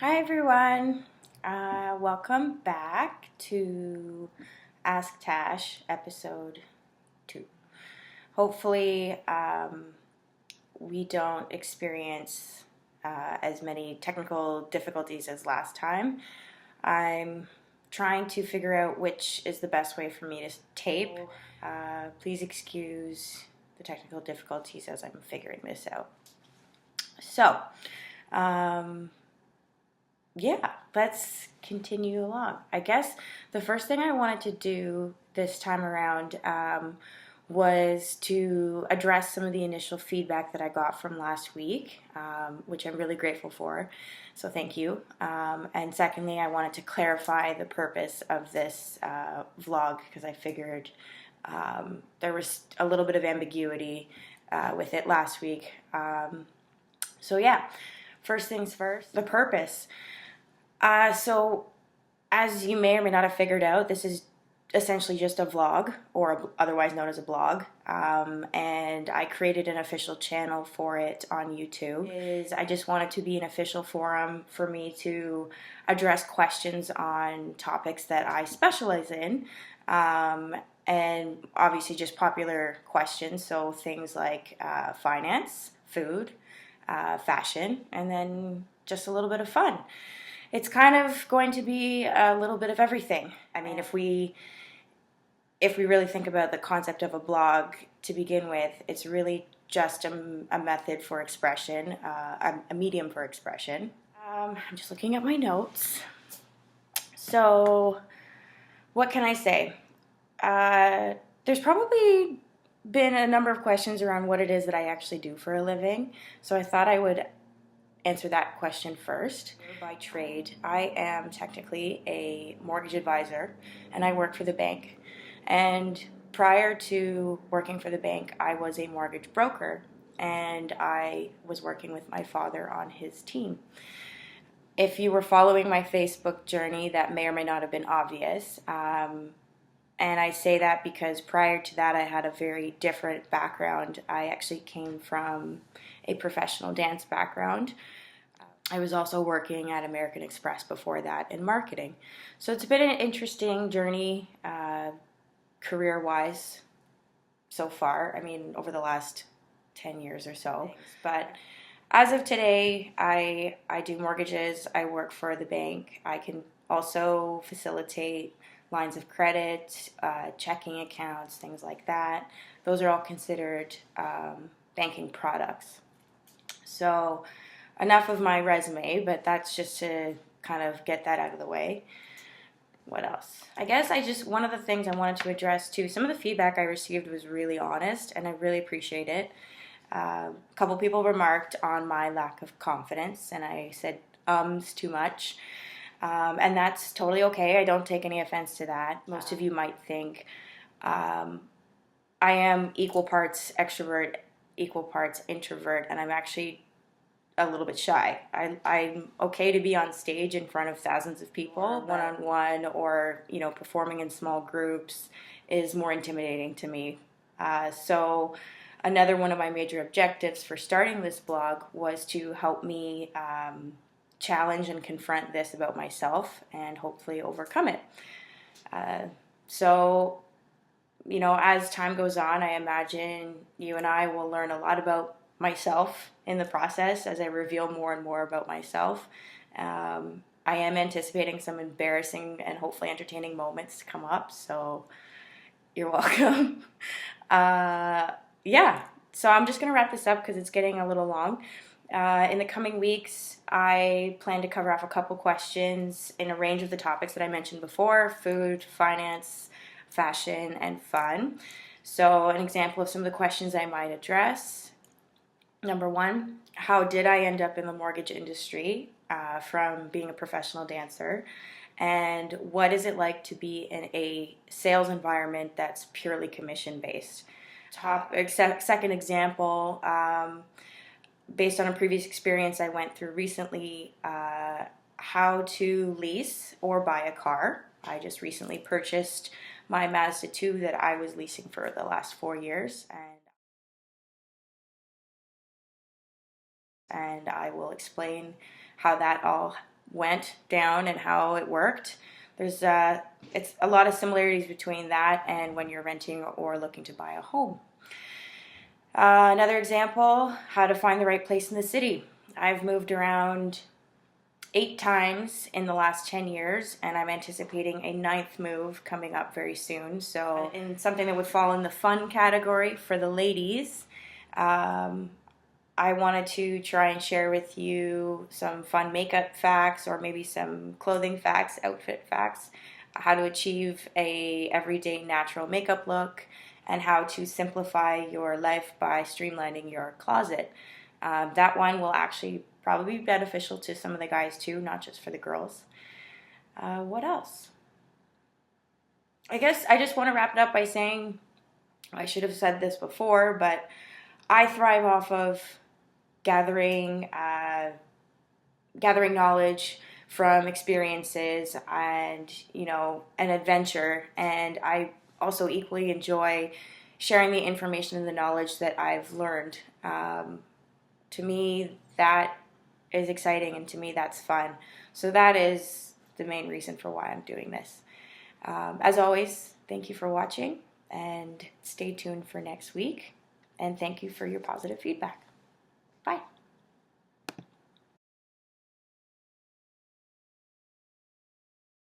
Hi everyone. Welcome back to AskTash episode 2. Hopefully, we don't experience as many technical difficulties as last time. I'm trying to figure out which is the best way for me to tape. Please excuse the technical difficulties as I'm figuring this out. So, um, yeah, let's continue along. I guess the first thing I wanted to do this time around was to address some of the initial feedback that I got from last week, which I'm really grateful for. So thank you. And secondly, I wanted to clarify the purpose of this vlog because I figured there was a little bit of ambiguity with it last week. So yeah, first things first, the purpose. So, as you may or may not have figured out, this is essentially just a vlog, or otherwise known as a blog. And I created an official channel for it on YouTube. I just want it to be an official forum for me to address questions on topics that I specialize in. And obviously just popular questions, so things like finance, food, fashion, and then just a little bit of fun. It's kind of going to be a little bit of everything. I mean, if we really think about the concept of a blog to begin with, it's really just a method for expression, a medium for expression. I'm just looking at my notes. So, what can I say? There's probably been a number of questions around what it is that I actually do for a living. So I thought I would answer that question first. By trade, I am technically a mortgage advisor and I work for the bank. And prior to working for the bank, I was a mortgage broker and I was working with my father on his team. If you were following my Facebook journey, that may or may not have been obvious. And I say that because prior to that, I had a very different background. I actually came from a professional dance background. I was also working at American Express before that in marketing. So it's been an interesting journey career-wise so far. I mean, over the last 10 years or so. But as of today, I do mortgages. I work for the bank. I can also facilitate lines of credit, checking accounts, things like that. Those are all considered banking products. So enough of my resume, but that's just to kind of get that out of the way. What else? I guess one of the things I wanted to address too, some of the feedback I received was really honest and I really appreciate it. A couple people remarked on my lack of confidence and I said too much. And that's totally okay. I don't take any offense to that. Most of you might think I am equal parts extrovert, equal parts introvert, and I'm actually a little bit shy. I'm okay to be on stage in front of thousands of people, one-on-one, or performing in small groups is more intimidating to me. So another one of my major objectives for starting this blog was to help me challenge and confront this about myself and hopefully overcome it. So, as time goes on, I imagine you and I will learn a lot about myself in the process as I reveal more and more about myself. I am anticipating some embarrassing and hopefully entertaining moments to come up, so you're welcome. Yeah, so I'm just going to wrap this up because it's getting a little long. In the coming weeks, I plan to cover off a couple questions in a range of the topics that I mentioned before: food, finance, fashion, and fun. So an example of some of the questions I might address. Number one, how did I end up in the mortgage industry from being a professional dancer? And what is it like to be in a sales environment that's purely commission-based? Second example, based on a previous experience I went through recently, how to lease or buy a car. I just recently purchased my Mazda 2 that I was leasing for the last 4 years, and I will explain how that all went down and how it worked. There's it's a lot of similarities between that and when you're renting or looking to buy a home. Another example, how to find the right place in the city. I've moved around 8 times in the last 10 years, and I'm anticipating a 9th move coming up very soon. So in something that would fall in the fun category for the ladies, I wanted to try and share with you some fun makeup facts, or maybe some clothing facts, outfit facts, how to achieve a everyday natural makeup look, and how to simplify your life by streamlining your closet. That one will actually probably be beneficial to some of the guys too, not just for the girls. What else? I guess I just want to wrap it up by saying, I should have said this before, but I thrive off of gathering knowledge from experiences and, an adventure. And I also equally enjoy sharing the information and the knowledge that I've learned. To me, that is exciting, and to me, that's fun. So that is the main reason for why I'm doing this. As always, thank you for watching, and stay tuned for next week. And thank you for your positive feedback. Bye.